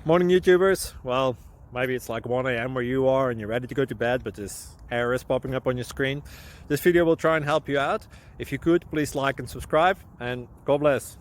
Morning YouTubers. Well, maybe it's like 1 a.m. where you are and you're ready to go to bed, but this error is popping up on your screen. This video will try and help you out. If you could, please like and subscribe, and God bless.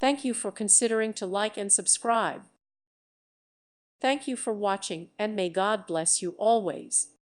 Thank you for considering to like and subscribe. Thank you for watching, and may God bless you always.